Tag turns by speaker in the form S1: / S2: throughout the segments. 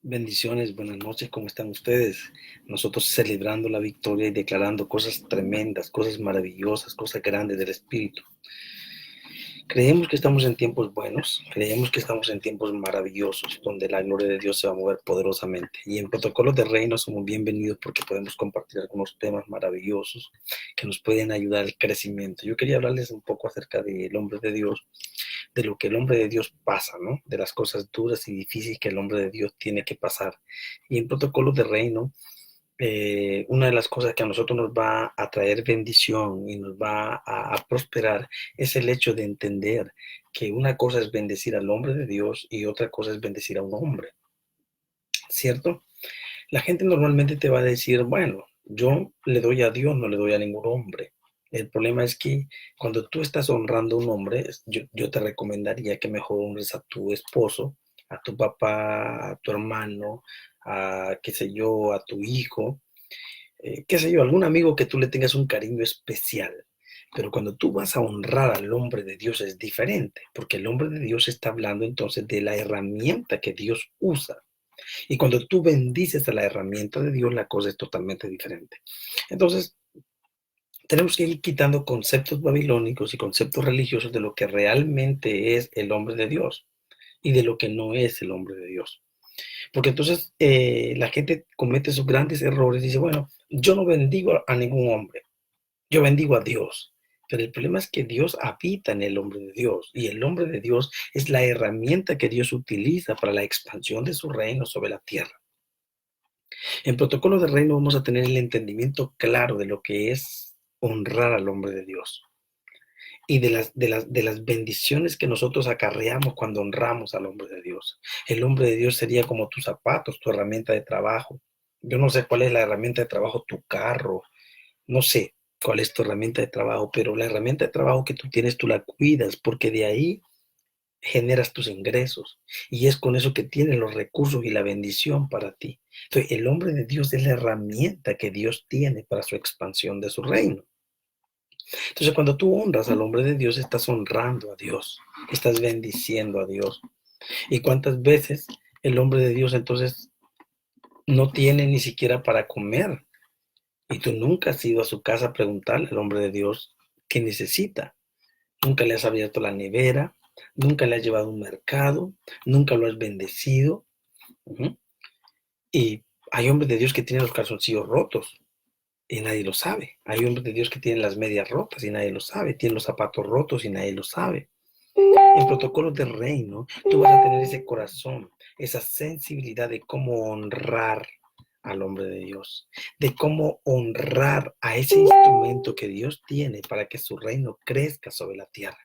S1: Bendiciones, buenas noches, ¿cómo están ustedes? Nosotros celebrando la victoria y declarando cosas tremendas, cosas maravillosas, cosas grandes del Espíritu. Creemos que estamos en tiempos buenos, creemos que estamos en tiempos maravillosos, donde la gloria de Dios se va a mover poderosamente. Y en Protocolos de Reino somos bienvenidos porque podemos compartir algunos temas maravillosos que nos pueden ayudar al crecimiento. Yo quería hablarles un poco acerca del hombre de Dios, de lo que el hombre de Dios pasa, ¿no? De las cosas duras y difíciles que el hombre de Dios tiene que pasar. Y en Protocolos de Reino, una de las cosas que a nosotros nos va a traer bendición y nos va a prosperar es el hecho de entender que una cosa es bendecir al hombre de Dios y otra cosa es bendecir a un hombre, ¿cierto? La gente normalmente te va a decir, bueno, yo le doy a Dios, no le doy a ningún hombre. El problema es que cuando tú estás honrando a un hombre, yo te recomendaría que mejor honres a tu esposo, a tu papá, a tu hermano, a, qué sé yo, a tu hijo, qué sé yo, algún amigo que tú le tengas un cariño especial. Pero cuando tú vas a honrar al hombre de Dios es diferente, porque el hombre de Dios está hablando entonces de la herramienta que Dios usa. Y cuando tú bendices a la herramienta de Dios, la cosa es totalmente diferente. Entonces, tenemos que ir quitando conceptos babilónicos y conceptos religiosos de lo que realmente es el hombre de Dios y de lo que no es el hombre de Dios. Porque entonces la gente comete esos grandes errores y dice, bueno, yo no bendigo a ningún hombre, yo bendigo a Dios. Pero el problema es que Dios habita en el hombre de Dios y el hombre de Dios es la herramienta que Dios utiliza para la expansión de su reino sobre la tierra. En Protocolo de Reino vamos a tener el entendimiento claro de lo que es honrar al hombre de Dios y de las bendiciones que nosotros acarreamos cuando honramos al hombre de Dios. El hombre de Dios sería como tus zapatos, tu herramienta de trabajo. Yo no sé cuál es la herramienta de trabajo, tu carro, no sé cuál es tu herramienta de trabajo, pero la herramienta de trabajo que tú tienes, tú la cuidas porque de ahí generas tus ingresos y es con eso que tienes los recursos y la bendición para ti. Entonces, el hombre de Dios es la herramienta que Dios tiene para su expansión de su reino. Entonces, cuando tú honras al hombre de Dios, estás honrando a Dios, estás bendiciendo a Dios. ¿Y cuántas veces el hombre de Dios entonces no tiene ni siquiera para comer? Y tú nunca has ido a su casa a preguntarle al hombre de Dios qué necesita. Nunca le has abierto la nevera, nunca le has llevado a un mercado, nunca lo has bendecido. Uh-huh. Y hay hombres de Dios que tienen los calzoncillos rotos y nadie lo sabe. Hay hombres de Dios que tienen las medias rotas y nadie lo sabe. Tienen los zapatos rotos y nadie lo sabe. En protocolos de reino, tú vas a tener ese corazón, esa sensibilidad de cómo honrar al hombre de Dios, de cómo honrar a ese instrumento que Dios tiene para que su reino crezca sobre la tierra.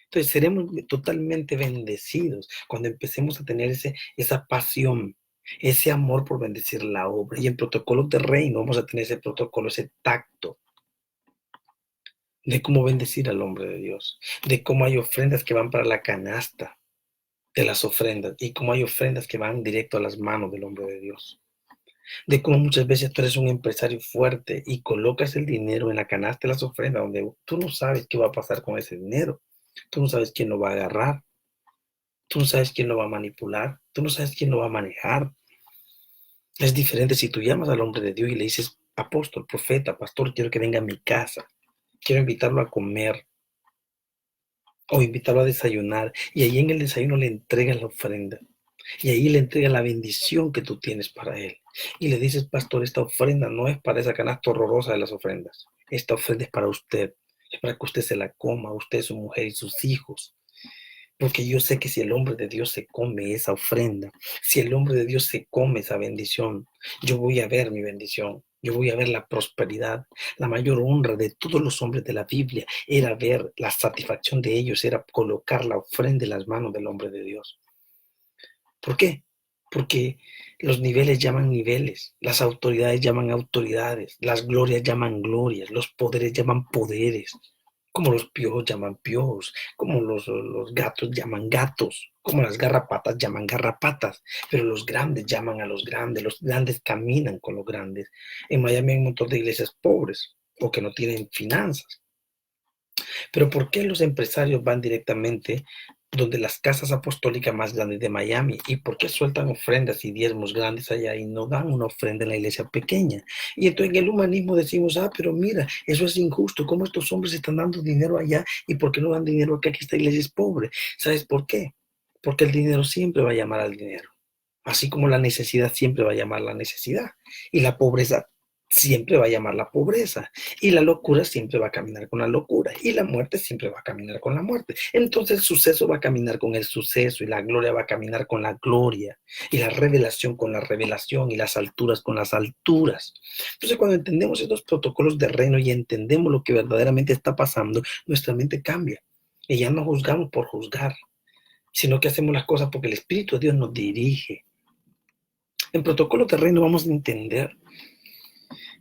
S1: Entonces seremos totalmente bendecidos cuando empecemos a tener esa pasión, ese amor por bendecir la obra. Y en protocolos de reino vamos a tener ese protocolo, ese tacto de cómo bendecir al hombre de Dios, de cómo hay ofrendas que van para la canasta de las ofrendas y cómo hay ofrendas que van directo a las manos del hombre de Dios. De cómo muchas veces tú eres un empresario fuerte y colocas el dinero en la canasta de las ofrendas donde tú no sabes qué va a pasar con ese dinero. Tú no sabes quién lo va a agarrar. Tú no sabes quién lo va a manipular. Tú no sabes quién lo va a manejar. Es diferente si tú llamas al hombre de Dios y le dices, apóstol, profeta, pastor, quiero que venga a mi casa. Quiero invitarlo a comer o invitarlo a desayunar. Y ahí en el desayuno le entregas la ofrenda. Y ahí le entregas la bendición que tú tienes para él. Y le dices, pastor, esta ofrenda no es para esa canasta horrorosa de las ofrendas. Esta ofrenda es para usted. Es para que usted se la coma, usted, su mujer y sus hijos. Porque yo sé que si el hombre de Dios se come esa ofrenda, si el hombre de Dios se come esa bendición, yo voy a ver mi bendición, yo voy a ver la prosperidad. La mayor honra de todos los hombres de la Biblia era ver la satisfacción de ellos, era colocar la ofrenda en las manos del hombre de Dios. ¿Por qué? Porque los niveles llaman niveles, las autoridades llaman autoridades, las glorias llaman glorias, los poderes llaman poderes, como los piojos llaman piojos, como los gatos llaman gatos, como las garrapatas llaman garrapatas, pero los grandes llaman a los grandes caminan con los grandes. En Miami hay un montón de iglesias pobres o que no tienen finanzas. Pero ¿por qué los empresarios van directamente donde las casas apostólicas más grandes de Miami. ¿Y por qué sueltan ofrendas y diezmos grandes allá y no dan una ofrenda en la iglesia pequeña? Y entonces en el humanismo decimos, pero mira, eso es injusto. ¿Cómo estos hombres están dando dinero allá y por qué no dan dinero acá, que esta iglesia es pobre? ¿Sabes por qué? Porque el dinero siempre va a llamar al dinero. Así como la necesidad siempre va a llamar la necesidad. Y la pobreza siempre va a llamar la pobreza. Y la locura siempre va a caminar con la locura. Y la muerte siempre va a caminar con la muerte. Entonces el suceso va a caminar con el suceso. Y la gloria va a caminar con la gloria. Y la revelación con la revelación. Y las alturas con las alturas. Entonces cuando entendemos estos protocolos de reino y entendemos lo que verdaderamente está pasando, nuestra mente cambia. Y ya no juzgamos por juzgar, sino que hacemos las cosas porque el Espíritu de Dios nos dirige. En protocolo de reino vamos a entender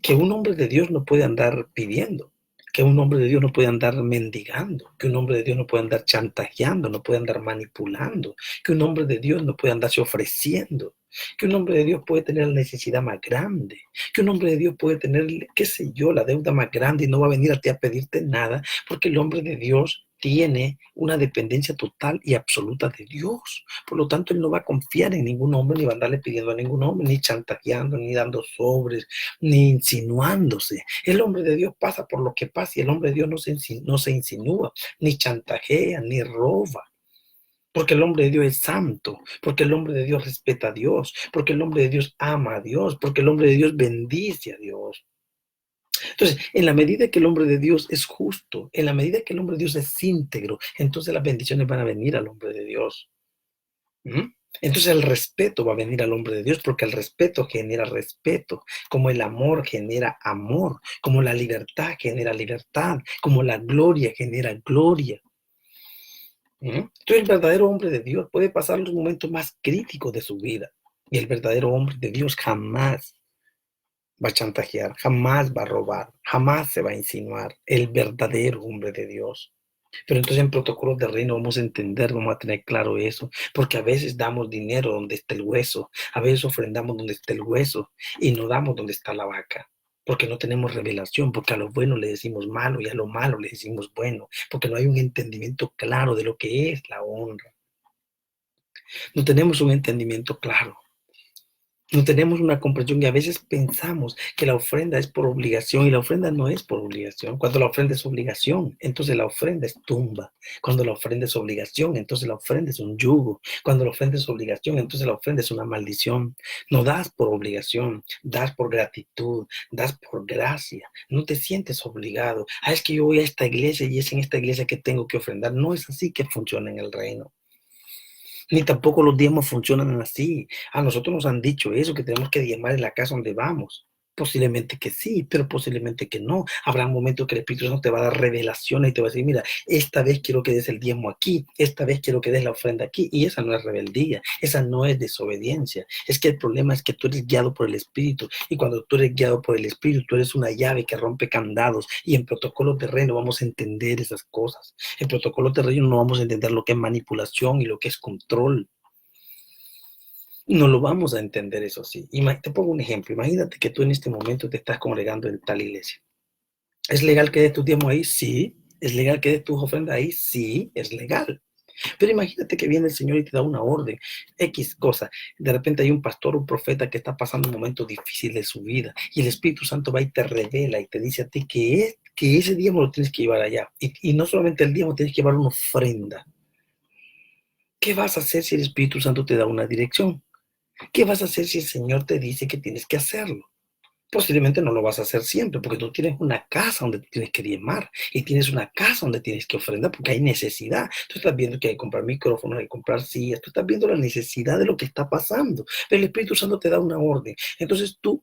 S1: que un hombre de Dios no puede andar pidiendo, que un hombre de Dios no puede andar mendigando, que un hombre de Dios no puede andar chantajeando, no puede andar manipulando, que un hombre de Dios no puede andarse ofreciendo, que un hombre de Dios puede tener la necesidad más grande, que un hombre de Dios puede tener, qué sé yo, la deuda más grande y no va a venir a ti a pedirte nada, porque el hombre de Dios tiene una dependencia total y absoluta de Dios. Por lo tanto, él no va a confiar en ningún hombre, ni va a andarle pidiendo a ningún hombre, ni chantajeando, ni dando sobres, ni insinuándose. El hombre de Dios pasa por lo que pasa y el hombre de Dios no se insinúa, ni chantajea, ni roba. Porque el hombre de Dios es santo, porque el hombre de Dios respeta a Dios, porque el hombre de Dios ama a Dios, porque el hombre de Dios bendice a Dios. Entonces, en la medida que el hombre de Dios es justo, en la medida que el hombre de Dios es íntegro, entonces las bendiciones van a venir al hombre de Dios. ¿Mm? Entonces el respeto va a venir al hombre de Dios porque el respeto genera respeto, como el amor genera amor, como la libertad genera libertad, como la gloria genera gloria. Entonces el verdadero hombre de Dios puede pasar los momentos más críticos de su vida y el verdadero hombre de Dios jamás va a chantajear, jamás va a robar, jamás se va a insinuar. El verdadero hombre de Dios. Pero entonces en protocolos de reino vamos a entender, vamos a tener claro eso, porque a veces damos dinero donde está el hueso, a veces ofrendamos donde está el hueso y no damos donde está la vaca, porque no tenemos revelación, porque a lo bueno le decimos malo y a lo malo le decimos bueno, porque no hay un entendimiento claro de lo que es la honra. No tenemos un entendimiento claro. No tenemos una comprensión y a veces pensamos que la ofrenda es por obligación y la ofrenda no es por obligación. Cuando la ofrenda es obligación, entonces la ofrenda es tumba. Cuando la ofrenda es obligación, entonces la ofrenda es un yugo. Cuando la ofrenda es obligación, entonces la ofrenda es una maldición. No das por obligación, das por gratitud, das por gracia. No te sientes obligado. Es que yo voy a esta iglesia y es en esta iglesia que tengo que ofrendar. No es así que funciona en el reino. Ni tampoco los diezmos funcionan así. A nosotros nos han dicho eso, que tenemos que diezmar en la casa donde vamos. Posiblemente que sí, pero posiblemente que no. Habrá un momento que el Espíritu Santo te va a dar revelaciones y te va a decir, mira, esta vez quiero que des el diezmo aquí, esta vez quiero que des la ofrenda aquí. Y esa no es rebeldía, esa no es desobediencia. Es que el problema es que tú eres guiado por el Espíritu. Y cuando tú eres guiado por el Espíritu, tú eres una llave que rompe candados. Y en protocolos de reino vamos a entender esas cosas. En protocolos de reino no vamos a entender lo que es manipulación y lo que es control. No lo vamos a entender eso sí. Te pongo un ejemplo. Imagínate que tú en este momento te estás congregando en tal iglesia. ¿Es legal que des tu diezmo ahí? Sí. ¿Es legal que des tus ofrendas ahí? Sí, es legal. Pero imagínate que viene el Señor y te da una orden, X cosa. De repente hay un pastor, un profeta que está pasando un momento difícil de su vida y el Espíritu Santo va y te revela y te dice a ti que ese diezmo lo tienes que llevar allá. Y no solamente el diezmo, tienes que llevar una ofrenda. ¿Qué vas a hacer si el Espíritu Santo te da una dirección? ¿Qué vas a hacer si el Señor te dice que tienes que hacerlo? Posiblemente no lo vas a hacer siempre, porque tú tienes una casa donde tienes que diezmar y tienes una casa donde tienes que ofrendar, porque hay necesidad. Tú estás viendo que hay que comprar micrófonos, hay que comprar sillas, tú estás viendo la necesidad de lo que está pasando. Pero el Espíritu Santo te da una orden. Entonces tú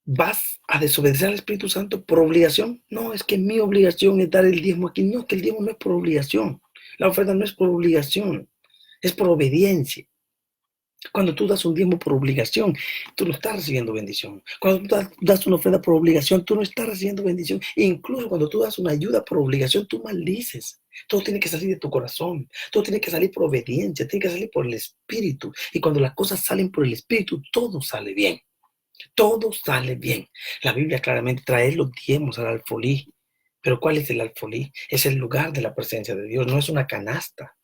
S1: vas a desobedecer al Espíritu Santo por obligación. No, es que mi obligación es dar el diezmo aquí. No, que el diezmo no es por obligación. La ofrenda no es por obligación, es por obediencia. Cuando tú das un diezmo por obligación, tú no estás recibiendo bendición. Cuando tú das una ofrenda por obligación, tú no estás recibiendo bendición. E incluso cuando tú das una ayuda por obligación, tú maldices. Todo tiene que salir de tu corazón. Todo tiene que salir por obediencia. Tiene que salir por el Espíritu. Y cuando las cosas salen por el Espíritu, todo sale bien. Todo sale bien. La Biblia claramente trae los diezmos al alfolí. Pero ¿cuál es el alfolí? Es el lugar de la presencia de Dios, no es una canasta.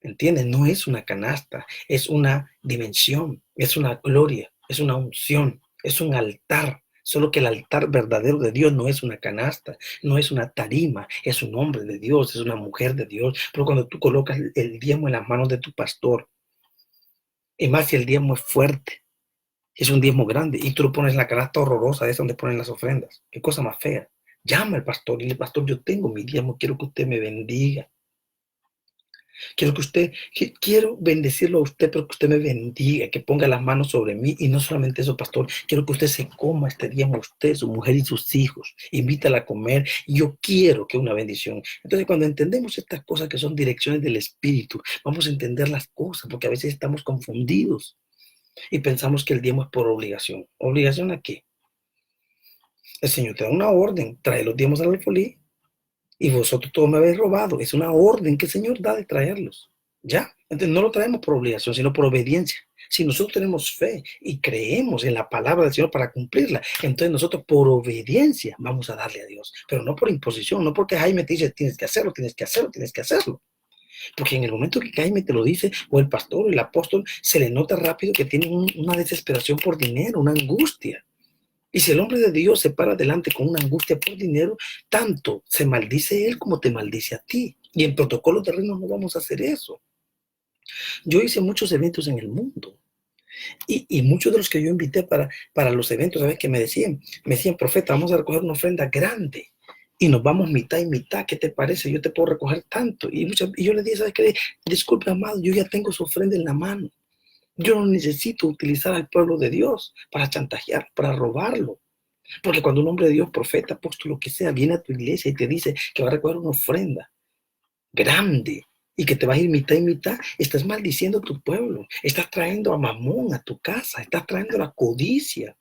S1: ¿Entiendes? No es una canasta, es una dimensión, es una gloria, es una unción, es un altar. Solo que el altar verdadero de Dios no es una canasta, no es una tarima, es un hombre de Dios, es una mujer de Dios. Pero cuando tú colocas el diezmo en las manos de tu pastor, y más si el diezmo es fuerte, es un diezmo grande, y tú lo pones en la canasta horrorosa, es donde ponen las ofrendas. Qué cosa más fea. Llama al pastor y dile, pastor, yo tengo mi diezmo, quiero que usted me bendiga. Quiero bendecirlo a usted, pero que usted me bendiga, que ponga las manos sobre mí. Y no solamente eso, pastor, quiero que usted se coma este día a usted, su mujer y sus hijos. Invítala a comer. Y yo quiero que una bendición. Entonces, cuando entendemos estas cosas que son direcciones del Espíritu, vamos a entender las cosas, porque a veces estamos confundidos y pensamos que el diezmo es por obligación. ¿Obligación a qué? El Señor te da una orden, trae los diezmos al alfolí. Y vosotros todos me habéis robado. Es una orden que el Señor da de traerlos. ¿Ya? Entonces no lo traemos por obligación, sino por obediencia. Si nosotros tenemos fe y creemos en la palabra del Señor para cumplirla, entonces nosotros por obediencia vamos a darle a Dios. Pero no por imposición, no porque Jaime te dice tienes que hacerlo, tienes que hacerlo, tienes que hacerlo. Porque en el momento que Jaime te lo dice, o el pastor o el apóstol, se le nota rápido que tiene una desesperación por dinero, una angustia. Y si el hombre de Dios se para adelante con una angustia por dinero, tanto se maldice él como te maldice a ti. Y en protocolos de reino no vamos a hacer eso. Yo hice muchos eventos en el mundo. Y muchos de los que yo invité para los eventos, ¿sabes qué me decían? Me decían, profeta, vamos a recoger una ofrenda grande. Y nos vamos mitad y mitad. ¿Qué te parece? Yo te puedo recoger tanto. Y yo le dije, ¿sabes qué? Disculpe, amado, yo ya tengo su ofrenda en la mano. Yo no necesito utilizar al pueblo de Dios para chantajear, para robarlo. Porque cuando un hombre de Dios, profeta, apóstol, lo que sea, viene a tu iglesia y te dice que va a recoger una ofrenda grande y que te va a ir mitad y mitad, estás maldiciendo a tu pueblo, estás trayendo a Mamón a tu casa, estás trayendo la codicia.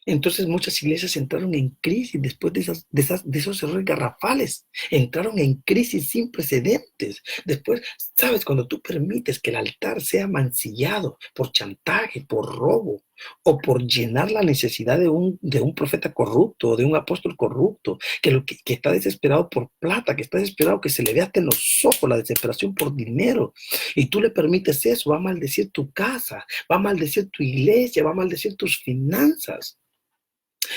S1: Entonces muchas iglesias entraron en crisis después de esos errores garrafales. Entraron en crisis sin precedentes. Después, ¿sabes? Cuando tú permites que el altar sea mancillado por chantaje, por robo, o por llenar la necesidad de un profeta corrupto o de un apóstol corrupto, que está desesperado por plata, que está desesperado que se le vea hasta en los ojos la desesperación por dinero, y tú le permites eso, va a maldecir tu casa, va a maldecir tu iglesia, va a maldecir tus finanzas.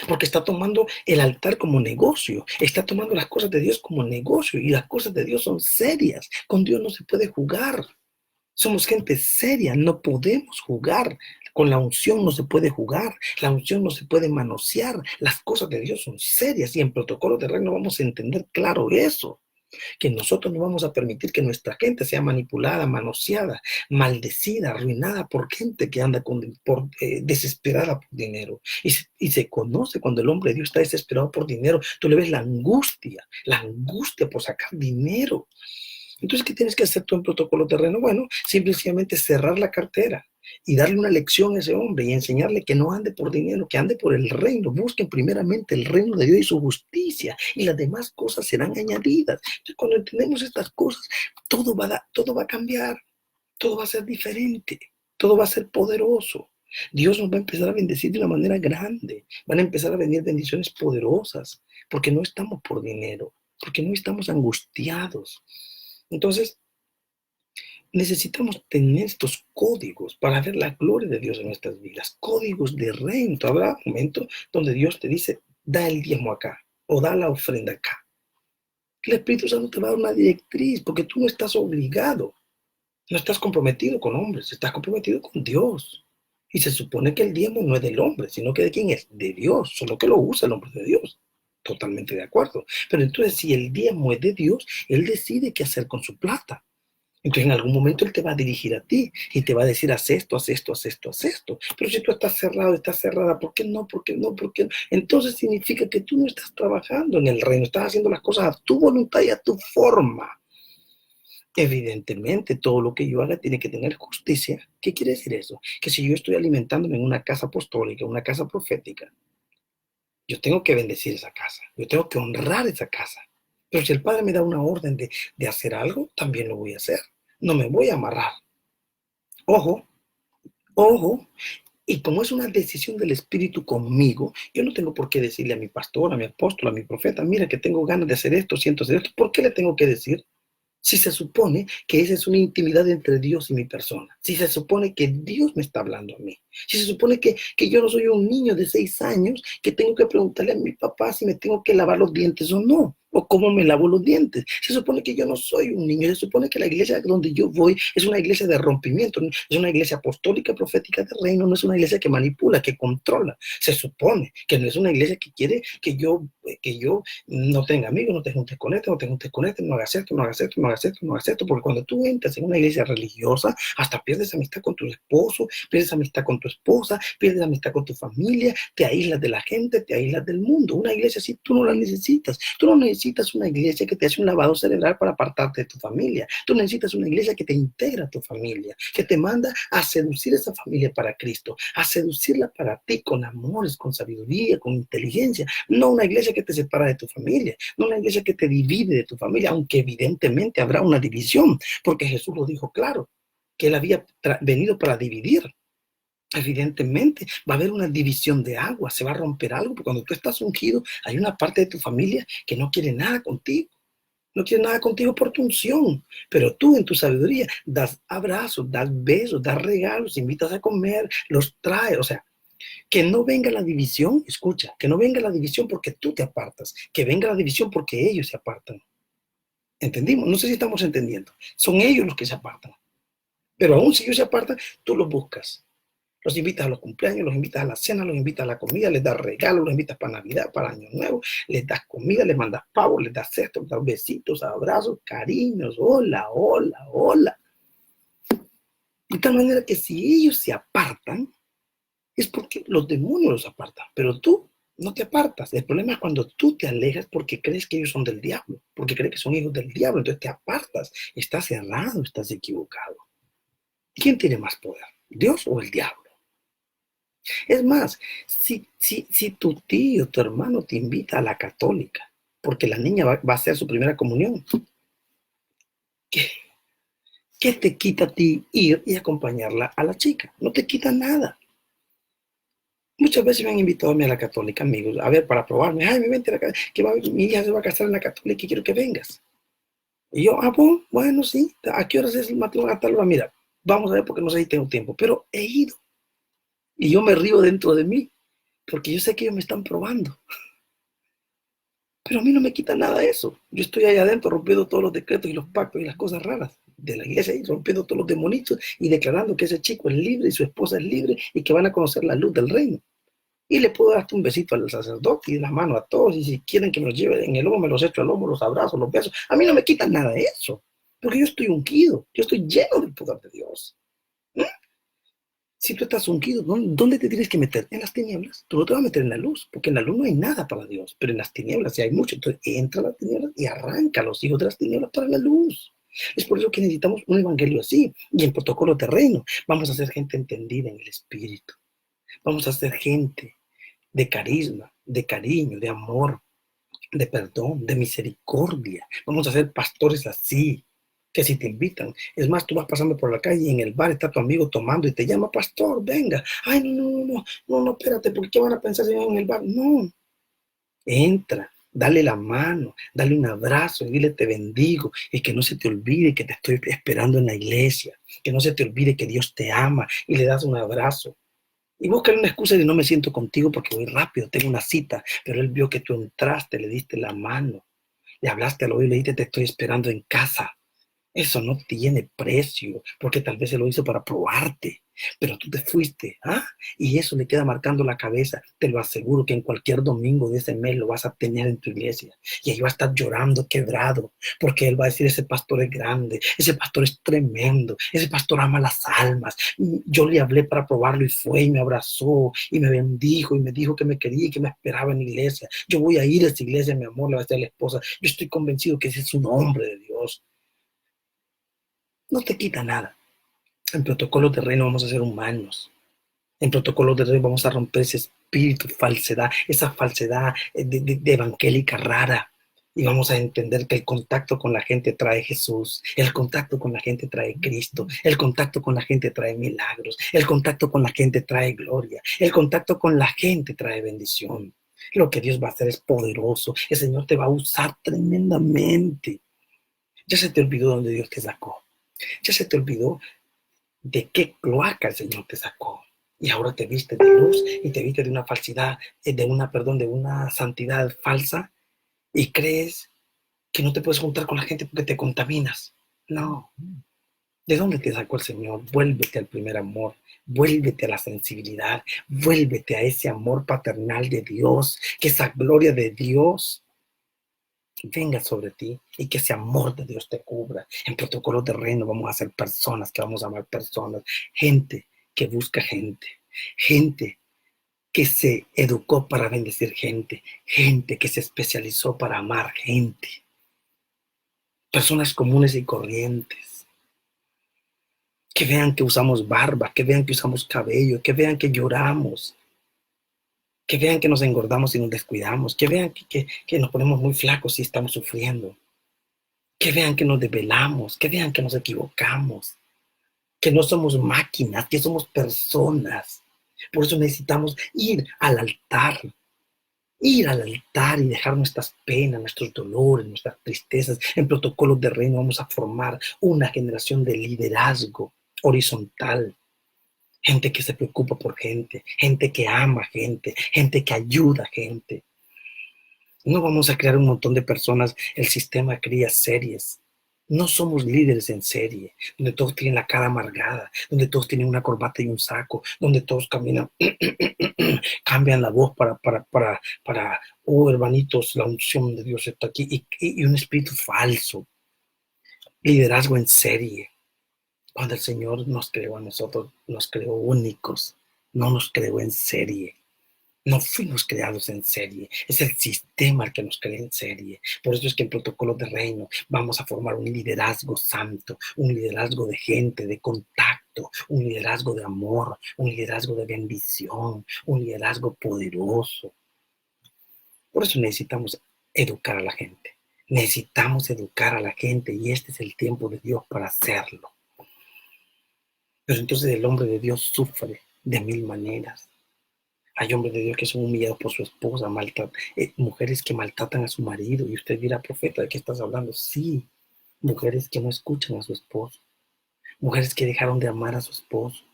S1: Porque está tomando el altar como negocio, está tomando las cosas de Dios como negocio, y las cosas de Dios son serias. Con Dios no se puede jugar. Somos gente seria, no podemos jugar. Con la unción no se puede jugar, la unción no se puede manosear. Las cosas de Dios son serias, y en protocolo de reino vamos a entender claro eso, que nosotros no vamos a permitir que nuestra gente sea manipulada, manoseada, maldecida, arruinada por gente que anda desesperada por dinero. Y se conoce cuando el hombre de Dios está desesperado por dinero. Tú le ves la angustia por sacar dinero. Entonces, ¿qué tienes que hacer tú en protocolo terreno? Bueno, simplemente cerrar la cartera y darle una lección a ese hombre y enseñarle que no ande por dinero, que ande por el reino. Busquen primeramente el reino de Dios y su justicia, y las demás cosas serán añadidas. Entonces, cuando entendemos estas cosas, todo va a cambiar, todo va a ser diferente, todo va a ser poderoso. Dios nos va a empezar a bendecir de una manera grande. Van a empezar a venir bendiciones poderosas, porque no estamos por dinero, porque no estamos angustiados. Entonces, necesitamos tener estos códigos para ver la gloria de Dios en nuestras vidas, códigos de reino. Habrá un momento donde Dios te dice, da el diezmo acá o da la ofrenda acá. El Espíritu Santo te va a dar una directriz, porque tú no estás obligado, no estás comprometido con hombres, estás comprometido con Dios. Y se supone que el diezmo no es del hombre, sino que de quién es, de Dios, solo que lo usa el hombre de Dios. Totalmente de acuerdo. Pero entonces, si el diezmo es de Dios, Él decide qué hacer con su plata. Entonces en algún momento Él te va a dirigir a ti y te va a decir, haz esto, haz esto, haz esto, haz esto. Pero si tú estás cerrado, estás cerrada, ¿por qué no? ¿Por qué no? ¿Por qué no? Entonces significa que tú no estás trabajando en el reino, estás haciendo las cosas a tu voluntad y a tu forma. Evidentemente, todo lo que yo haga tiene que tener justicia. ¿Qué quiere decir eso? Que si yo estoy alimentándome en una casa apostólica, una casa profética, yo tengo que bendecir esa casa, yo tengo que honrar esa casa. Pero si el Padre me da una orden de hacer algo, también lo voy a hacer. No me voy a amarrar. Ojo, ojo, Y como es una decisión del Espíritu conmigo, yo no tengo por qué decirle a mi pastor, a mi apóstol, a mi profeta, mira que tengo ganas de hacer esto, siento hacer esto. ¿Por qué le tengo que decir? Si se supone que esa es una intimidad entre Dios y mi persona, si se supone que Dios me está hablando a mí, si se supone que yo no soy un niño de 6 años que tengo que preguntarle a mi papá si me tengo que lavar los dientes o no, o cómo me lavo los dientes. Se supone que yo no soy un niño, se supone que la iglesia donde yo voy es una iglesia de rompimiento, es una iglesia apostólica, profética del reino, no es una iglesia que manipula, que controla. Se supone que no es una iglesia que quiere que yo no tenga amigos, no te juntes con este, no te juntes con este, no hagas esto, no hagas esto, no hagas esto, no hagas esto, porque cuando tú entras en una iglesia religiosa, hasta pierdes amistad con tu esposo, pierdes amistad con tu esposa, pierdes amistad con tu familia, te aíslas de la gente, te aíslas del mundo. Una iglesia así tú no la necesitas. Tú no necesitas una iglesia que te hace un lavado cerebral para apartarte de tu familia. Tú necesitas una iglesia que te integra a tu familia, que te manda a seducir a esa familia para Cristo, a seducirla para ti con amores, con sabiduría, con inteligencia. No una iglesia que te separa de tu familia, no una iglesia que te divide de tu familia, aunque evidentemente habrá una división, porque Jesús lo dijo claro, que él había venido para dividir. Evidentemente va a haber una división de agua, se va a romper algo, porque cuando tú estás ungido, hay una parte de tu familia que no quiere nada contigo. No quiere nada contigo por tu unción, pero tú en tu sabiduría das abrazos, das besos, das regalos, invitas a comer, los traes, o sea, que no venga la división, escucha, que no venga la división porque tú te apartas, que venga la división porque ellos se apartan. ¿Entendimos? No sé si estamos entendiendo. Son ellos los que se apartan. Pero aún si ellos se apartan, tú los buscas. Los invitas a los cumpleaños, los invitas a la cena, los invitas a la comida, les das regalos, los invitas para Navidad, para Año Nuevo, les das comida, les mandas pavo, les das cestos, les das besitos, abrazos, cariños, hola, hola, hola. De tal manera que si ellos se apartan, es porque los demonios los apartan, pero tú no te apartas. El problema es cuando tú te alejas porque crees que ellos son del diablo, porque crees que son hijos del diablo, entonces te apartas. Estás errado, estás equivocado. ¿Quién tiene más poder, Dios o el diablo? Es más, si tu tío, tu hermano te invita a la católica, porque la niña va a hacer su primera comunión, ¿qué, ¿qué te quita a ti ir y acompañarla a la chica? No te quita nada. Muchas veces me han invitado a mí a la católica, amigos, a ver, para probarme. Ay, me vente a la que mi hija se va a casar en la católica y quiero que vengas. Y yo, bueno, sí. ¿A qué horas es el matrimonio? A tal hora, mira, vamos a ver porque no sé si tengo tiempo. Pero he ido. Y yo me río dentro de mí, porque yo sé que ellos me están probando. Pero a mí no me quita nada eso. Yo estoy ahí adentro rompiendo todos los decretos y los pactos y las cosas raras de la iglesia, y rompiendo todos los demonitos y declarando que ese chico es libre y su esposa es libre y que van a conocer la luz del reino. Y le puedo dar un besito al sacerdote y la mano a todos, y si quieren que me los lleve en el lomo, me los echo al lomo, los abrazo, los besos. A mí no me quitan nada de eso, porque yo estoy ungido, yo estoy lleno del poder de Dios. ¿Eh? Si tú estás ungido, ¿dónde te tienes que meter? En las tinieblas. Tú no te vas a meter en la luz, porque en la luz no hay nada para Dios, pero en las tinieblas sí hay mucho. Entonces entra a las tinieblas y arranca a los hijos de las tinieblas para la luz. Es por eso que necesitamos un evangelio así, y en protocolo terreno. Vamos a ser gente entendida en el espíritu. Vamos a ser gente de carisma, de cariño, de amor, de perdón, de misericordia. Vamos a ser pastores así, que si te invitan, es más, tú vas pasando por la calle y en el bar está tu amigo tomando y te llama, pastor, venga. Ay, no, espérate, ¿por qué van a pensar en el bar? No, entra, dale la mano, dale un abrazo y dile te bendigo, y que no se te olvide que te estoy esperando en la iglesia, que no se te olvide que Dios te ama, y le das un abrazo. Y búscale una excusa de no me siento contigo porque voy rápido, tengo una cita, pero él vio que tú entraste, le diste la mano, le hablaste al oído y le dijiste te estoy esperando en casa. Eso no tiene precio, porque tal vez se lo hizo para probarte, pero tú te fuiste, ¿ah? Y eso le queda marcando la cabeza. Te lo aseguro que en cualquier domingo de ese mes lo vas a tener en tu iglesia. Y ahí va a estar llorando, quebrado, porque él va a decir, ese pastor es grande, ese pastor es tremendo, ese pastor ama las almas. Yo le hablé para probarlo y fue y me abrazó y me bendijo y me dijo que me quería y que me esperaba en la iglesia. Yo voy a ir a esa iglesia, mi amor, le va a decir a la esposa. Yo estoy convencido que ese es un hombre de Dios. No te quita nada. En protocolos de reino vamos a ser humanos. En protocolos de reino vamos a romper ese espíritu, falsedad, esa falsedad de evangélica rara. Y vamos a entender que el contacto con la gente trae Jesús, el contacto con la gente trae Cristo, el contacto con la gente trae milagros, el contacto con la gente trae gloria, el contacto con la gente trae bendición. Lo que Dios va a hacer es poderoso, el Señor te va a usar tremendamente. Ya se te olvidó dónde Dios te sacó, ya se te olvidó de qué cloaca el Señor te sacó. Y ahora te viste de luz y te viste de una falsidad, de una santidad falsa y crees que no te puedes juntar con la gente porque te contaminas. No. ¿De dónde te sacó el Señor? Vuélvete al primer amor, vuélvete a la sensibilidad, vuélvete a ese amor paternal de Dios, que esa gloria de Dios venga sobre ti y que ese amor de Dios te cubra. En protocolos de reino vamos a ser personas que vamos a amar personas, gente que busca gente, gente que se educó para bendecir gente, gente que se especializó para amar gente, personas comunes y corrientes, que vean que usamos barba, que vean que usamos cabello, que vean que lloramos, que vean que nos engordamos y nos descuidamos, que vean que nos ponemos muy flacos y estamos sufriendo, que vean que nos desvelamos, que vean que nos equivocamos, que no somos máquinas, que somos personas. Por eso necesitamos ir al altar y dejar nuestras penas, nuestros dolores, nuestras tristezas. En protocolos de reino vamos a formar una generación de liderazgo horizontal. Gente que se preocupa por gente, gente que ama gente, gente que ayuda a gente. No vamos a crear un montón de personas, el sistema cría series. No somos líderes en serie, donde todos tienen la cara amargada, donde todos tienen una corbata y un saco, donde todos caminan, cambian la voz oh hermanitos, la unción de Dios está aquí, y un espíritu falso. Liderazgo en serie. Cuando el Señor nos creó a nosotros, nos creó únicos, no nos creó en serie. No fuimos creados en serie, es el sistema el que nos crea en serie. Por eso es que en protocolo de reino vamos a formar un liderazgo santo, un liderazgo de gente, de contacto, un liderazgo de amor, un liderazgo de bendición, un liderazgo poderoso. Por eso necesitamos educar a la gente. Necesitamos educar a la gente y este es el tiempo de Dios para hacerlo. Pero entonces el hombre de Dios sufre de mil maneras. Hay hombres de Dios que son humillados por su esposa, mujeres que maltratan a su marido. Y usted dirá, profeta, ¿de qué estás hablando? Sí, mujeres que no escuchan a su esposo, mujeres que dejaron de amar a su esposo.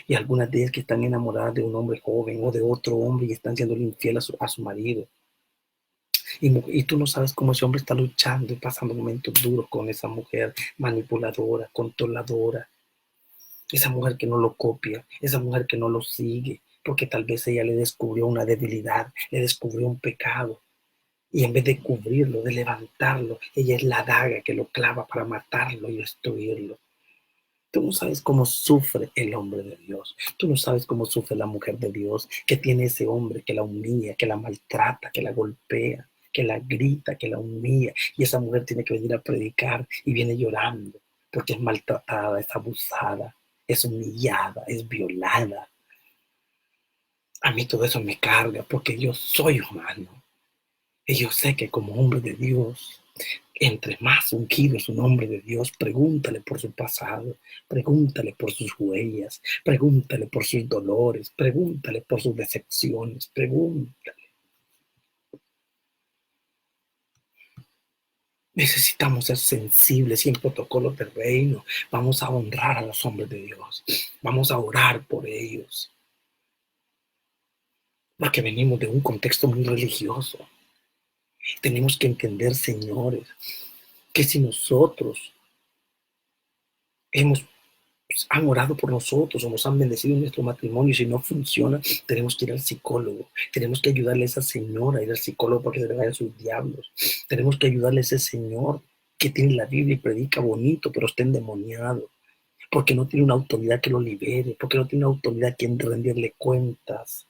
S1: Y algunas de ellas que están enamoradas de un hombre joven o de otro hombre y están siendo infiel a su marido. Y tú no sabes cómo ese hombre está luchando y pasando momentos duros con esa mujer manipuladora, controladora. Esa mujer que no lo copia, esa mujer que no lo sigue, porque tal vez ella le descubrió una debilidad, le descubrió un pecado. Y en vez de cubrirlo, de levantarlo, ella es la daga que lo clava para matarlo y destruirlo. Tú no sabes cómo sufre el hombre de Dios. Tú no sabes cómo sufre la mujer de Dios, que tiene ese hombre que la humilla, que la maltrata, que la golpea, que la grita, que la humilla. Y esa mujer tiene que venir a predicar y viene llorando porque es maltratada, es abusada, es humillada, es violada. A mí todo eso me carga porque yo soy humano. Y yo sé que como hombre de Dios, entre más ungido es un hombre de Dios, pregúntale por su pasado, pregúntale por sus huellas, pregúntale por sus dolores, pregúntale por sus decepciones, pregúntale. Necesitamos ser sensibles y en protocolos del reino vamos a honrar a los hombres de Dios, vamos a orar por ellos, porque venimos de un contexto muy religioso. Tenemos que entender, señores, que si nosotros han orado por nosotros o nos han bendecido en nuestro matrimonio, y si no funciona, tenemos que ir al psicólogo, tenemos que ayudarle a esa señora a ir al psicólogo para que se le vayan sus diablos, tenemos que ayudarle a ese señor que tiene la Biblia y predica bonito, pero está endemoniado, porque no tiene una autoridad que lo libere, porque no tiene una autoridad a quien rendirle cuentas,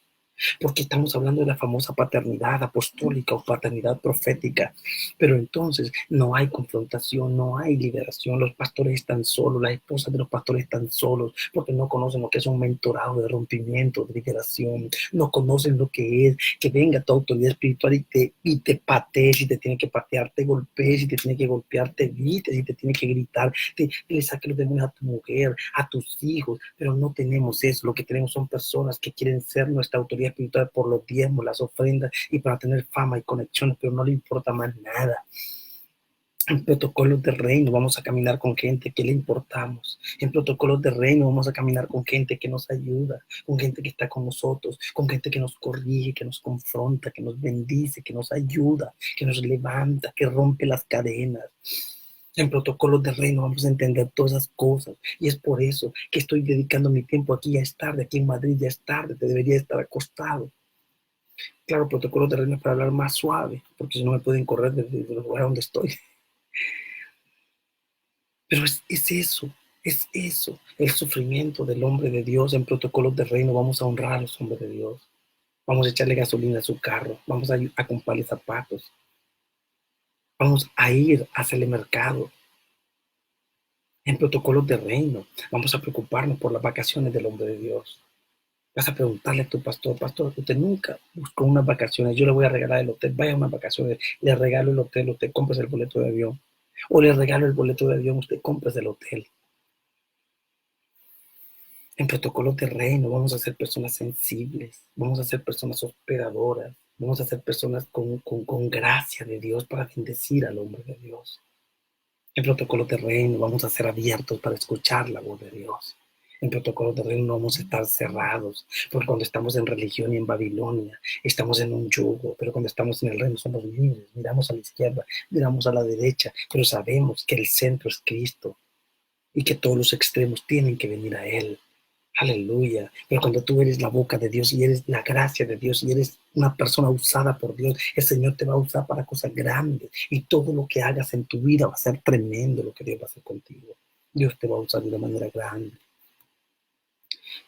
S1: porque estamos hablando de la famosa paternidad apostólica o paternidad profética, pero entonces no hay confrontación, no hay liberación, los pastores están solos, las esposas de los pastores están solos, porque no conocen lo que es un mentorado de rompimiento, de liberación, no conocen lo que es que venga tu autoridad espiritual y te patee, si te tiene que patear, te golpee, si te tiene que golpear, te grite, si te tiene que gritar, le saque los demonios a tu mujer, a tus hijos, pero no tenemos eso, lo que tenemos son personas que quieren ser nuestra autoridad espiritual por los diezmos, las ofrendas y para tener fama y conexiones, pero no le importa más nada. En protocolos de reino vamos a caminar con gente que le importamos. En protocolos de reino vamos a caminar con gente que nos ayuda, con gente que está con nosotros, con gente que nos corrige, que nos confronta, que nos bendice, que nos ayuda, que nos levanta, que rompe las cadenas. En protocolos de reino vamos a entender todas esas cosas. Y es por eso que estoy dedicando mi tiempo aquí. Ya es tarde, aquí en Madrid ya es tarde, te debería estar acostado. Claro, protocolos de reino es para hablar más suave, porque si no me pueden correr desde el lugar donde estoy. Pero es eso, el sufrimiento del hombre de Dios. En protocolos de reino vamos a honrar a los hombres de Dios. Vamos a echarle gasolina a su carro, vamos a comprarle zapatos, vamos a ir a hacerle mercado. En protocolos de reino vamos a preocuparnos por las vacaciones del hombre de Dios. Vas a preguntarle a tu pastor, pastor, usted nunca buscó unas vacaciones, yo le voy a regalar el hotel, vaya a unas vacaciones, le regalo el hotel, usted compra el boleto de avión. O le regalo el boleto de avión, usted compra el hotel. En protocolos de reino vamos a ser personas sensibles, vamos a ser personas hospederoras, vamos a ser personas con gracia de Dios para bendecir al hombre de Dios. En protocolos de reino vamos a ser abiertos para escuchar la voz de Dios. En protocolos de reino no vamos a estar cerrados, porque cuando estamos en religión y en Babilonia, estamos en un yugo, pero cuando estamos en el reino somos libres, miramos a la izquierda, miramos a la derecha, pero sabemos que el centro es Cristo y que todos los extremos tienen que venir a Él. Aleluya. Pero cuando tú eres la boca de Dios y eres la gracia de Dios y eres una persona usada por Dios, el Señor te va a usar para cosas grandes y todo lo que hagas en tu vida va a ser tremendo lo que Dios va a hacer contigo. Dios te va a usar de una manera grande.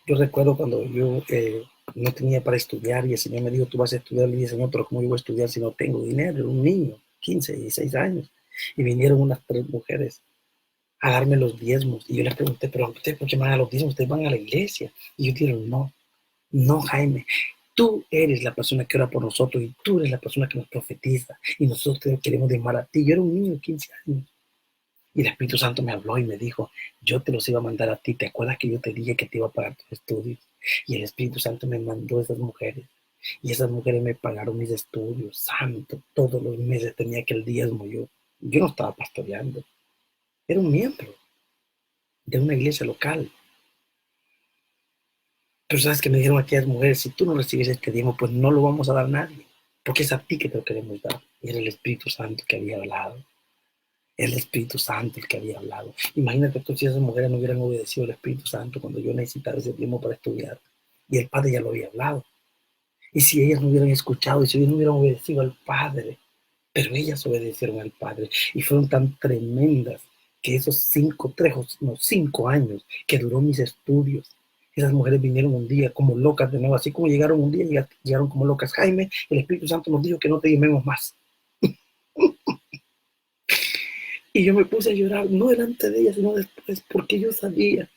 S1: Yo recuerdo cuando yo no tenía para estudiar y el Señor me dijo, tú vas a estudiar. Le dije, Señor, pero ¿cómo yo voy a estudiar si no tengo dinero? Era un niño, 15, 16 años. Y vinieron unas 3 mujeres a darme los diezmos. Y yo les pregunté, pero ¿ustedes por qué van a los diezmos? Ustedes van a la iglesia. Y ellos dijeron, no, no, Jaime. Tú eres la persona que ora por nosotros y tú eres la persona que nos profetiza. Y nosotros te queremos llamar a ti. Yo era un niño de 15 años. Y el Espíritu Santo me habló y me dijo, yo te los iba a mandar a ti. ¿Te acuerdas que yo te dije que te iba a pagar tus estudios? Y el Espíritu Santo me mandó a esas mujeres. Y esas mujeres me pagaron mis estudios. Santo, todos los meses tenía que el diezmo. Yo no estaba pastoreando. Era un miembro de una iglesia local. Pero sabes que me dijeron aquellas mujeres, si tú no recibes este diezmo, pues no lo vamos a dar a nadie, porque es a ti que te lo queremos dar. Y era el Espíritu Santo que había hablado. Era el Espíritu Santo el que había hablado. Imagínate tú si esas mujeres no hubieran obedecido al Espíritu Santo cuando yo necesitaba ese tiempo para estudiar. Y el Padre ya lo había hablado. Y si ellas no hubieran escuchado, y si ellas no hubieran obedecido al Padre, pero ellas obedecieron al Padre y fueron tan tremendas que esos 5 años que duró mis estudios, esas mujeres vinieron un día como locas de nuevo, así como llegaron un día, llegaron como locas. Jaime, el Espíritu Santo nos dijo que no te llamemos más. Y yo me puse a llorar, no delante de ellas, sino después, porque yo sabía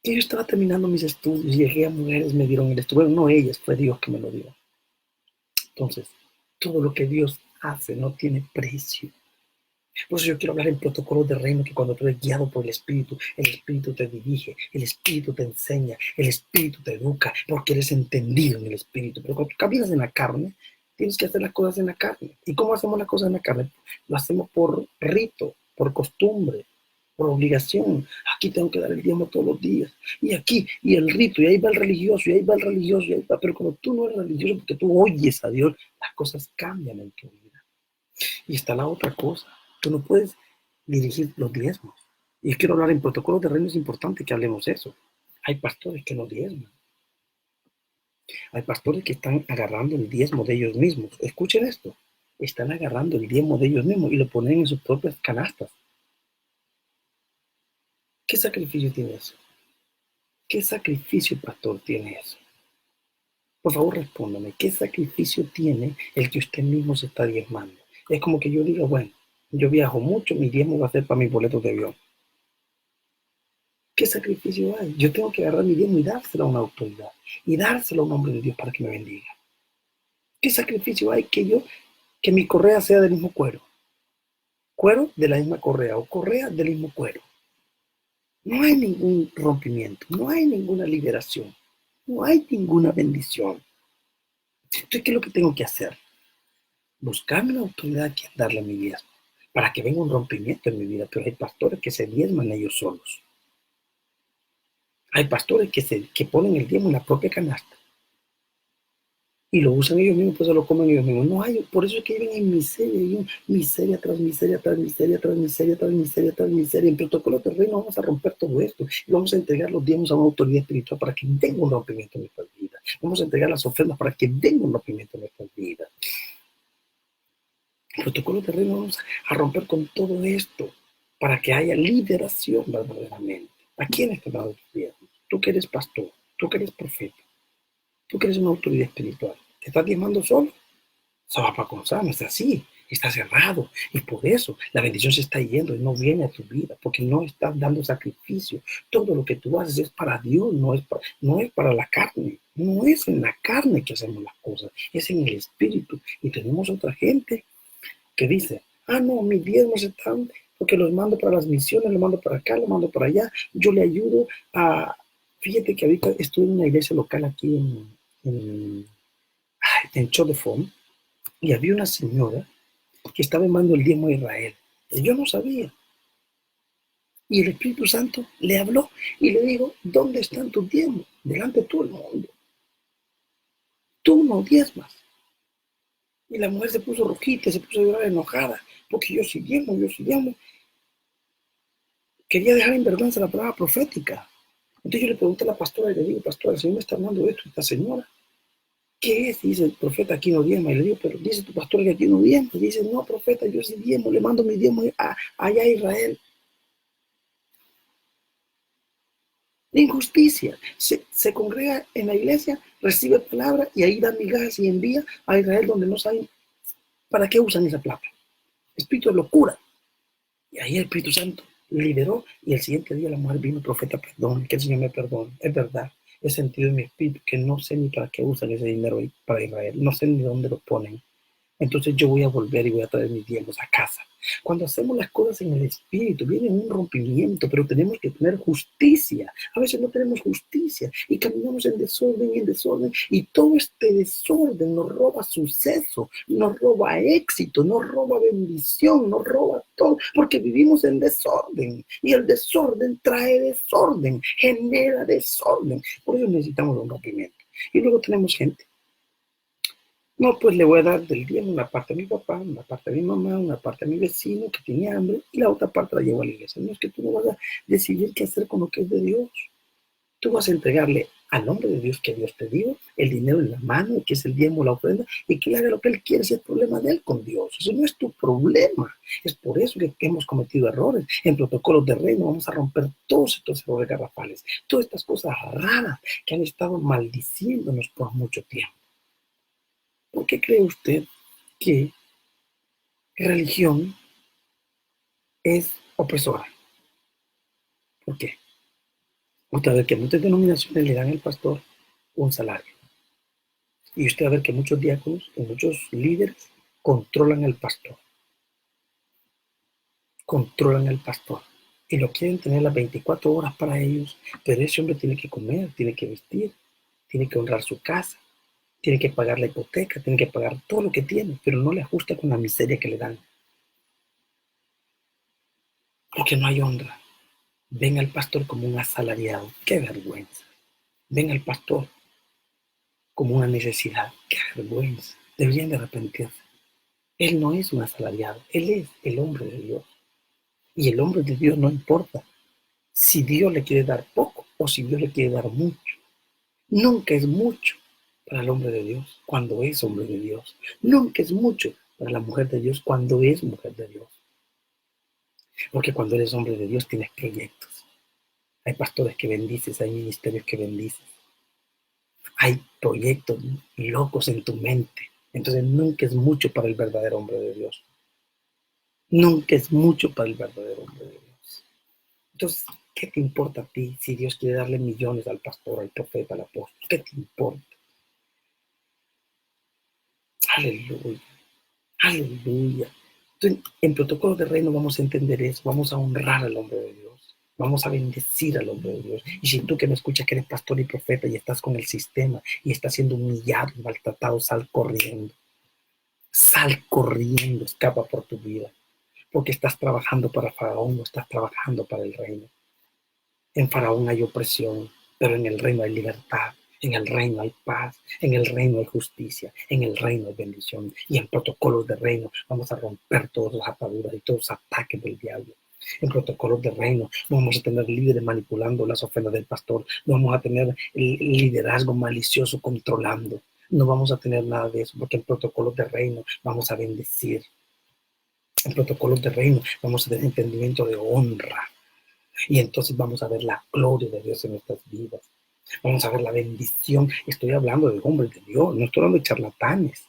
S1: que yo estaba terminando mis estudios y llegué a mujeres, me dieron el estudio. Bueno, no ellas, fue Dios que me lo dio. Entonces, todo lo que Dios hace no tiene precio. Por eso yo quiero hablar en protocolos de reino, que cuando tú eres guiado por el Espíritu te dirige, el Espíritu te enseña, el Espíritu te educa, porque eres entendido en el Espíritu. Pero cuando tú caminas en la carne, tienes que hacer las cosas en la carne. ¿Y cómo hacemos las cosas en la carne? Lo hacemos por rito, por costumbre, por obligación. Aquí tengo que dar el diezmo todos los días. Y aquí, y el rito, y ahí va el religioso, y ahí va el religioso, y ahí va. Pero cuando tú no eres religioso, porque tú oyes a Dios, las cosas cambian en tu vida. Y está la otra cosa. Tú no puedes dirigir los diezmos. Y quiero hablar en protocolos de reino, es importante que hablemos eso. Hay pastores que no diezman. Hay pastores que están agarrando el diezmo de ellos mismos. Escuchen esto. Están agarrando el diezmo de ellos mismos y lo ponen en sus propias canastas. ¿Qué sacrificio tiene eso? ¿Qué sacrificio, pastor, tiene eso? Por favor, respóndame, ¿qué sacrificio tiene el que usted mismo se está diezmando? Es como que yo diga, bueno, yo viajo mucho, mi diezmo va a ser para mis boletos de avión. ¿Qué sacrificio hay? Yo tengo que agarrar mi diezmo y dárselo a una autoridad y dárselo a un hombre de Dios para que me bendiga. ¿Qué sacrificio hay que mi correa sea del mismo cuero? Cuero de la misma correa o correa del mismo cuero. No hay ningún rompimiento, no hay ninguna liberación, no hay ninguna bendición. Entonces, ¿qué es lo que tengo que hacer? Buscarme una autoridad a quien darle mi diezmo, para que venga un rompimiento en mi vida. Pero hay pastores que se diezman ellos solos. Hay pastores que ponen el diezmo en la propia canasta y lo usan ellos mismos, pues se lo comen ellos mismos. No hay, por eso es que viven en miseria, miseria tras miseria, tras miseria, tras miseria, tras miseria, tras miseria. En protocolo del reino vamos a romper todo esto y vamos a entregar los diezmos a una autoridad espiritual para que venga un rompimiento en nuestras vidas. Vamos a entregar las ofrendas para que venga un rompimiento en nuestras vidas. El protocolo del reino vamos a romper con todo esto para que haya liberación verdaderamente. ¿A quién está dando tus diezmos? Tú que eres pastor, tú que eres profeta, tú que eres una autoridad espiritual. ¿Te estás diezmando solo? Eso va para Gonzalo, no es así, está cerrado y por eso la bendición se está yendo y no viene a tu vida porque no estás dando sacrificio. Todo lo que tú haces es para Dios, no es para la carne. No es en la carne que hacemos las cosas, es en el espíritu. Y tenemos otra gente que dice, no, mis diezmos están porque los mando para las misiones, los mando para acá, los mando para allá, yo le ayudo a... Fíjate que ahorita estoy en una iglesia local aquí en Chodefón y había una señora que estaba enviando el diezmo a Israel. Y yo no sabía. Y el Espíritu Santo le habló y le dijo, ¿dónde están tus diezmos? Delante de todo el mundo. Tú no diezmas. Y la mujer se puso rojita, se puso a llorar enojada, porque yo sí diezmo. Quería dejar en vergüenza la palabra profética. Entonces yo le pregunté a la pastora y le digo, pastora, el Señor me está hablando de esto, esta señora. ¿Qué es? Dice el profeta, aquí no diezma. Y le digo, pero dice tu pastor que aquí no diezma. Y dice, no, profeta, yo sí diezmo, le mando mi diezmo allá a Israel. Injusticia. Se congrega en la iglesia, recibe palabra y ahí da migajas y envía a Israel donde no saben para qué usan esa plata. Espíritu de locura. Y ahí el Espíritu Santo liberó y el siguiente día la mujer vino, profeta, perdón, que el Señor me perdone. Es verdad, he sentido en mi espíritu que no sé ni para qué usan ese dinero para Israel, no sé ni dónde lo ponen. Entonces yo voy a volver y voy a traer mis diezmos a casa. Cuando hacemos las cosas en el espíritu, viene un rompimiento, pero tenemos que tener justicia. A veces no tenemos justicia y caminamos en desorden, y todo este desorden nos roba suceso, nos roba éxito, nos roba bendición, nos roba todo, porque vivimos en desorden y el desorden trae desorden, genera desorden. Por eso necesitamos un rompimiento. Y luego tenemos gente. No, pues le voy a dar del día una parte a mi papá, una parte a mi mamá, una parte a mi vecino que tenía hambre y la otra parte la llevo a la iglesia. No es que tú no vas a decidir qué hacer con lo que es de Dios. Tú vas a entregarle al hombre de Dios que Dios te dio el dinero en la mano, que es el diezmo, la ofrenda, y que él haga lo que él quiere. Ese es el problema de él con Dios. Eso no es tu problema. Es por eso que hemos cometido errores. En protocolos de reino vamos a romper todos estos errores garrafales, todas estas cosas raras que han estado maldiciéndonos por mucho tiempo. ¿Por qué cree usted que religión es opresora? ¿Por qué? Usted va a ver que muchas denominaciones le dan al pastor un salario. Y usted va a ver que muchos diáconos y muchos líderes controlan al pastor. Controlan al pastor. Y lo quieren tener las 24 horas para ellos. Pero ese hombre tiene que comer, tiene que vestir, tiene que honrar su casa, tiene que pagar la hipoteca, tiene que pagar todo lo que tiene, pero no le ajusta con la miseria que le dan. Porque no hay honra. Ven al pastor como un asalariado. ¡Qué vergüenza! Ven al pastor como una necesidad. ¡Qué vergüenza! Deberían de arrepentirse. Él no es un asalariado. Él es el hombre de Dios. Y el hombre de Dios no importa si Dios le quiere dar poco o si Dios le quiere dar mucho. Nunca es mucho para el hombre de Dios cuando es hombre de Dios. Nunca es mucho para la mujer de Dios cuando es mujer de Dios. Porque cuando eres hombre de Dios tienes proyectos. Hay pastores que bendices, hay ministerios que bendices. Hay proyectos locos en tu mente. Entonces nunca es mucho para el verdadero hombre de Dios. Nunca es mucho para el verdadero hombre de Dios. Entonces, ¿qué te importa a ti si Dios quiere darle millones al pastor, al profeta, al apóstol? ¿Qué te importa? Aleluya, aleluya. Entonces, en protocolo de reino vamos a entender eso, vamos a honrar al hombre de Dios, vamos a bendecir al hombre de Dios. Y si tú que me escuchas que eres pastor y profeta y estás con el sistema y estás siendo humillado y maltratado, sal corriendo, escapa por tu vida, porque estás trabajando para Faraón, no estás trabajando para el reino. En Faraón hay opresión, pero en el reino hay libertad, en el reino hay paz, en el reino hay justicia, en el reino hay bendición. Y en protocolos de reino vamos a romper todas las ataduras y todos los ataques del diablo. En protocolos de reino no vamos a tener líderes manipulando las ofrendas del pastor, no vamos a tener el liderazgo malicioso controlando, no vamos a tener nada de eso, porque en protocolos de reino vamos a bendecir. En protocolos de reino vamos a tener entendimiento de honra. Y entonces vamos a ver la gloria de Dios en nuestras vidas. Vamos a ver la bendición. Estoy hablando de hombres de Dios, no estoy hablando de charlatanes.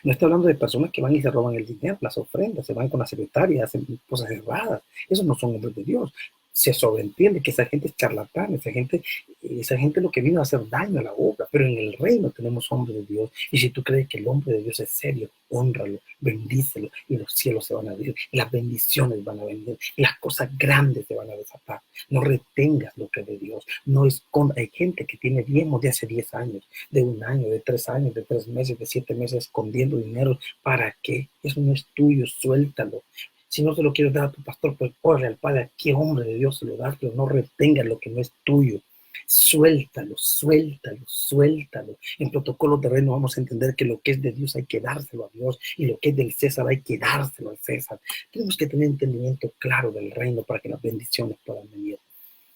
S1: No estoy hablando de personas que van y se roban el dinero, las ofrendas, se van con la secretaria, hacen cosas erradas. Esos no son hombres de Dios. Se sobreentiende que esa gente es charlatán, esa gente lo que vino a hacer daño a la obra, pero en el reino tenemos hombres de Dios. Y si tú crees que el hombre de Dios es serio, hónralo, bendícelo, y los cielos se van a abrir, y las bendiciones van a venir, y las cosas grandes se van a desatar. No retengas lo que es de Dios, no escondas. Hay gente que tiene diezmos de hace 10 años, de 1 año, de 3 años, de 3 meses, de 7 meses, escondiendo dinero. ¿Para qué? Eso no es tuyo, suéltalo. Si no se lo quieres dar a tu pastor, pues órale al Padre, ¿a qué hombre de Dios se lo das? Pero no retengas lo que no es tuyo. Suéltalo, suéltalo, suéltalo. En protocolos de reino vamos a entender que lo que es de Dios hay que dárselo a Dios y lo que es del César hay que dárselo al César. Tenemos que tener entendimiento claro del reino para que las bendiciones puedan venir.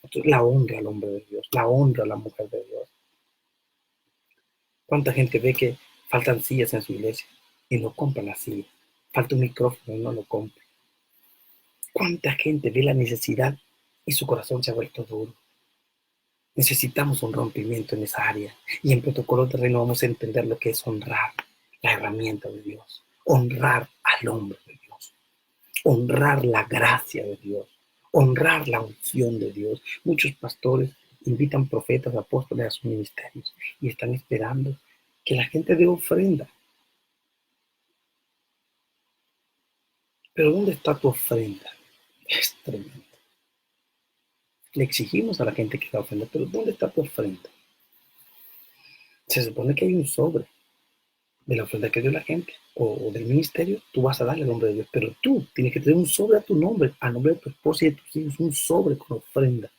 S1: Entonces, la honra al hombre de Dios, la honra a la mujer de Dios. ¿Cuánta gente ve que faltan sillas en su iglesia y no compran las sillas? Falta un micrófono y no lo compran. ¿Cuánta gente ve la necesidad y su corazón se ha vuelto duro? Necesitamos un rompimiento en esa área. Y en protocolo de reino vamos a entender lo que es honrar la herramienta de Dios. Honrar al hombre de Dios. Honrar la gracia de Dios. Honrar la unción de Dios. Muchos pastores invitan profetas, apóstoles a sus ministerios y están esperando que la gente dé ofrenda. Pero ¿dónde está tu ofrenda? Es tremendo. Le exigimos a la gente que da ofrenda, pero ¿dónde está tu ofrenda? Se supone que hay un sobre de la ofrenda que dio la gente o del ministerio, tú vas a darle el nombre de Dios, pero tú tienes que tener un sobre a tu nombre, a nombre de tu esposa y de tus hijos, un sobre con ofrenda,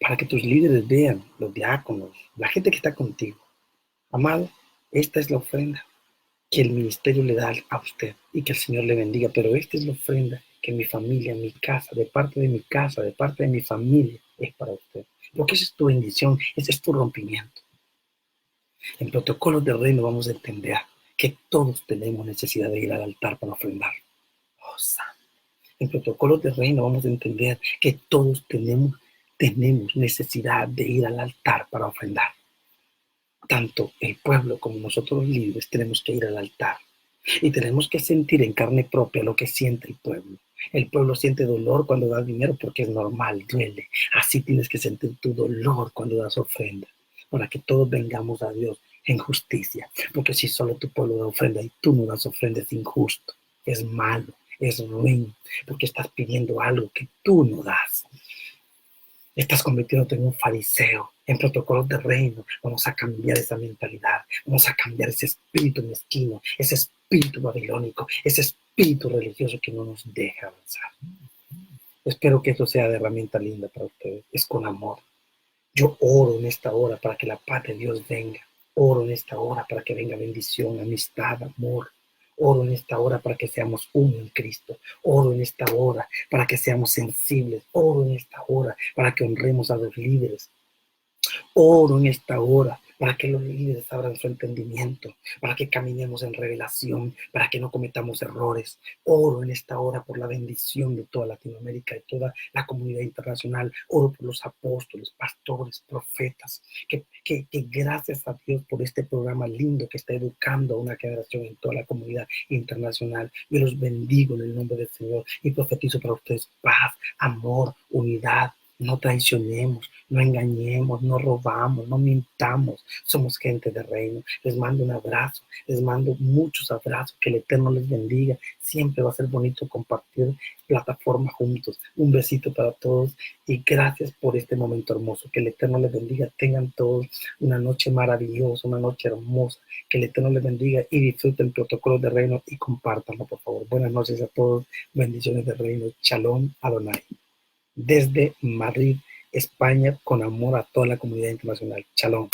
S1: para que tus líderes vean, los diáconos, la gente que está contigo. Amado, esta es la ofrenda que el ministerio le da a usted y que el Señor le bendiga, pero esta es la ofrenda que mi familia, mi casa, de parte de mi casa, de parte de mi familia, es para usted. Porque esa es tu bendición, ese es tu rompimiento. En protocolos de reino vamos a entender que todos tenemos necesidad de ir al altar para ofrendar. Oh, santo. En protocolos de reino vamos a entender que todos tenemos necesidad de ir al altar para ofrendar. Tanto el pueblo como nosotros los líderes tenemos que ir al altar y tenemos que sentir en carne propia lo que siente el pueblo. El pueblo siente dolor cuando da dinero porque es normal, duele. Así tienes que sentir tu dolor cuando das ofrenda, para que todos vengamos a Dios en justicia. Porque si solo tu pueblo da ofrenda y tú no das ofrenda, es injusto, es malo, es ruin, porque estás pidiendo algo que tú no das. Estás convirtiéndote en un fariseo, en protocolos de reino. Vamos a cambiar esa mentalidad, vamos a cambiar ese espíritu mezquino, ese espíritu babilónico, ese espíritu religioso que no nos deja avanzar. Espero que esto sea de herramienta linda para ustedes, es con amor. Yo oro en esta hora para que la paz de Dios venga. Oro en esta hora para que venga bendición, amistad, amor. Oro en esta hora para que seamos uno en Cristo. Oro en esta hora para que seamos sensibles. Oro en esta hora para que honremos a los líderes. Oro en esta hora para que los líderes abran su entendimiento, para que caminemos en revelación, para que no cometamos errores. Oro en esta hora por la bendición de toda Latinoamérica, de toda la comunidad internacional. Oro por los apóstoles, pastores, profetas, que gracias a Dios por este programa lindo que está educando a una generación en toda la comunidad internacional. Yo los bendigo en el nombre del Señor y profetizo para ustedes paz, amor, unidad. No traicionemos, no engañemos, no robamos, no mintamos. Somos gente de reino. Les mando un abrazo, les mando muchos abrazos. Que el Eterno les bendiga. Siempre va a ser bonito compartir plataforma juntos. Un besito para todos y gracias por este momento hermoso. Que el Eterno les bendiga. Tengan todos una noche maravillosa, una noche hermosa. Que el Eterno les bendiga y disfruten protocolos de reino y compártanlo, por favor. Buenas noches a todos. Bendiciones de reino. Shalom Adonai. Desde Madrid, España, con amor a toda la comunidad internacional. Shalom.